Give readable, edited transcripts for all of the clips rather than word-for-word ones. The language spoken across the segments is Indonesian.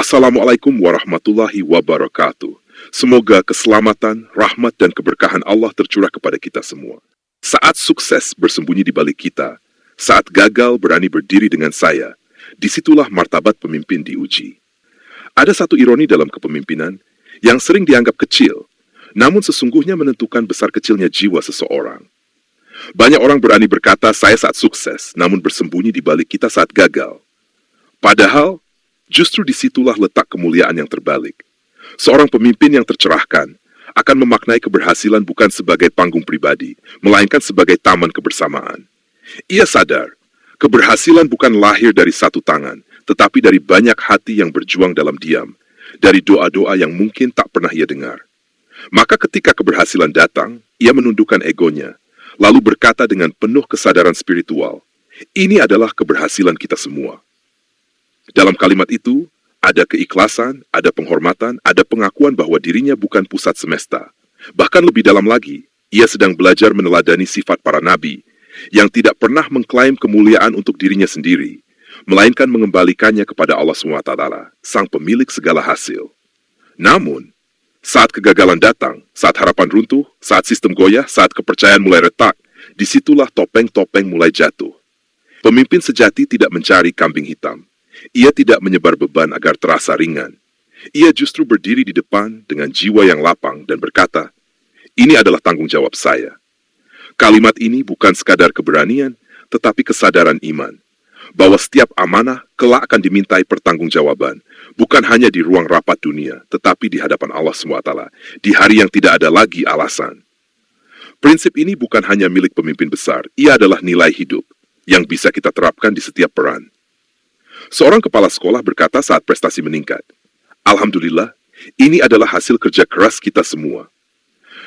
Assalamualaikum warahmatullahi wabarakatuh. Semoga keselamatan, rahmat, dan keberkahan Allah tercurah kepada kita semua. Saat sukses bersembunyi di balik kita, saat gagal berani berdiri dengan saya, disitulah martabat pemimpin diuji. Ada satu ironi dalam kepemimpinan yang sering dianggap kecil, namun sesungguhnya menentukan besar kecilnya jiwa seseorang. Banyak orang berani berkata saya saat sukses, namun bersembunyi di balik kita saat gagal. Padahal, justru disitulah letak kemuliaan yang terbalik. Seorang pemimpin yang tercerahkan akan memaknai keberhasilan bukan sebagai panggung pribadi, melainkan sebagai taman kebersamaan. Ia sadar, keberhasilan bukan lahir dari satu tangan, tetapi dari banyak hati yang berjuang dalam diam, dari doa-doa yang mungkin tak pernah ia dengar. Maka ketika keberhasilan datang, ia menundukkan egonya, lalu berkata dengan penuh kesadaran spiritual, "Ini adalah keberhasilan kita semua." Dalam kalimat itu, ada keikhlasan, ada penghormatan, ada pengakuan bahwa dirinya bukan pusat semesta. Bahkan lebih dalam lagi, ia sedang belajar meneladani sifat para nabi, yang tidak pernah mengklaim kemuliaan untuk dirinya sendiri, melainkan mengembalikannya kepada Allah SWT, sang pemilik segala hasil. Namun, saat kegagalan datang, saat harapan runtuh, saat sistem goyah, saat kepercayaan mulai retak, disitulah topeng-topeng mulai jatuh. Pemimpin sejati tidak mencari kambing hitam. Ia tidak menyebar beban agar terasa ringan. Ia justru berdiri di depan dengan jiwa yang lapang dan berkata, "Ini adalah tanggung jawab saya." Kalimat ini bukan sekadar keberanian, tetapi kesadaran iman, bahwa setiap amanah kelak akan dimintai pertanggungjawaban, bukan hanya di ruang rapat dunia, tetapi di hadapan Allah SWT, di hari yang tidak ada lagi alasan. Prinsip ini bukan hanya milik pemimpin besar, ia adalah nilai hidup yang bisa kita terapkan di setiap peran. Seorang kepala sekolah berkata saat prestasi meningkat, "Alhamdulillah, ini adalah hasil kerja keras kita semua."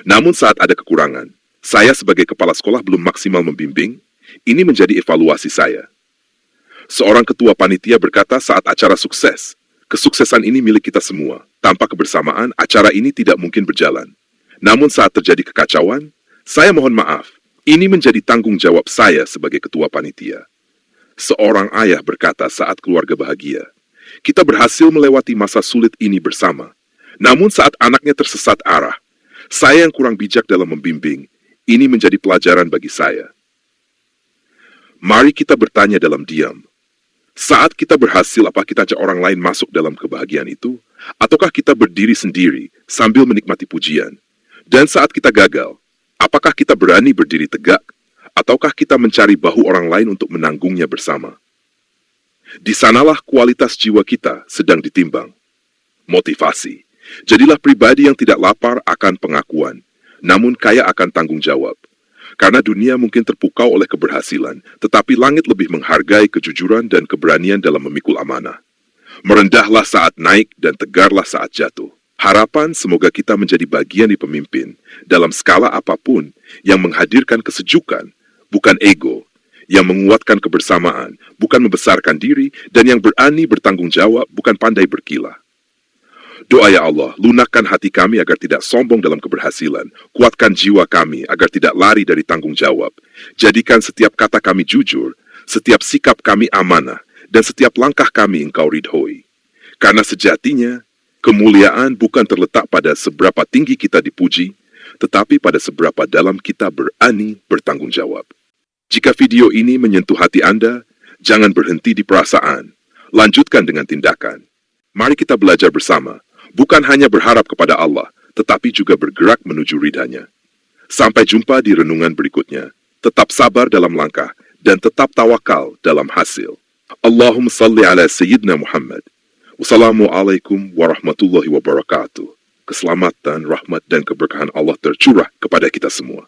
Namun saat ada kekurangan, saya sebagai kepala sekolah belum maksimal membimbing, ini menjadi evaluasi saya. Seorang ketua panitia berkata saat acara sukses, "Kesuksesan ini milik kita semua. Tanpa kebersamaan, acara ini tidak mungkin berjalan." Namun saat terjadi kekacauan, saya mohon maaf, ini menjadi tanggung jawab saya sebagai ketua panitia. Seorang ayah berkata saat keluarga bahagia, "Kita berhasil melewati masa sulit ini bersama." Namun saat anaknya tersesat arah, saya yang kurang bijak dalam membimbing, ini menjadi pelajaran bagi saya. Mari kita bertanya dalam diam. Saat kita berhasil, apa kita ajak orang lain masuk dalam kebahagiaan itu? Ataukah kita berdiri sendiri sambil menikmati pujian? Dan saat kita gagal, apakah kita berani berdiri tegak? Ataukah kita mencari bahu orang lain untuk menanggungnya bersama? Di sanalah kualitas jiwa kita sedang ditimbang. Motivasi. Jadilah pribadi yang tidak lapar akan pengakuan, namun kaya akan tanggung jawab. Karena dunia mungkin terpukau oleh keberhasilan, tetapi langit lebih menghargai kejujuran dan keberanian dalam memikul amanah. Merendahlah saat naik dan tegarlah saat jatuh. Harapan semoga kita menjadi bagian di pemimpin dalam skala apapun yang menghadirkan kesejukan, bukan ego, yang menguatkan kebersamaan, bukan membesarkan diri, dan yang berani bertanggung jawab, bukan pandai berkilah. Doa ya Allah, lunakkan hati kami agar tidak sombong dalam keberhasilan, kuatkan jiwa kami agar tidak lari dari tanggung jawab, jadikan setiap kata kami jujur, setiap sikap kami amanah, dan setiap langkah kami Engkau ridhoi. Karena sejatinya, kemuliaan bukan terletak pada seberapa tinggi kita dipuji, tetapi pada seberapa dalam kita berani bertanggung jawab. Jika video ini menyentuh hati Anda, jangan berhenti di perasaan. Lanjutkan dengan tindakan. Mari kita belajar bersama, bukan hanya berharap kepada Allah, tetapi juga bergerak menuju ridhanya. Sampai jumpa di renungan berikutnya. Tetap sabar dalam langkah, dan tetap tawakal dalam hasil. Allahumma salli ala Sayyidina Muhammad. Wassalamualaikum warahmatullahi wabarakatuh. Keselamatan, rahmat, dan keberkahan Allah tercurah kepada kita semua.